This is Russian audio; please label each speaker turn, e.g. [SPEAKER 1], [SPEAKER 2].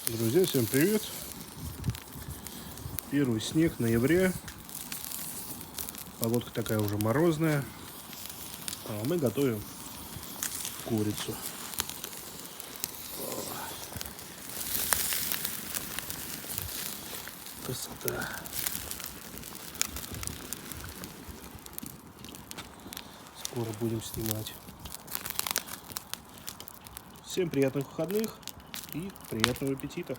[SPEAKER 1] Друзья, всем привет! Первый снег в ноябре. Погодка такая уже морозная. А мы готовим курицу. Красота. Скоро будем снимать. Всем приятных выходных и приятного аппетита!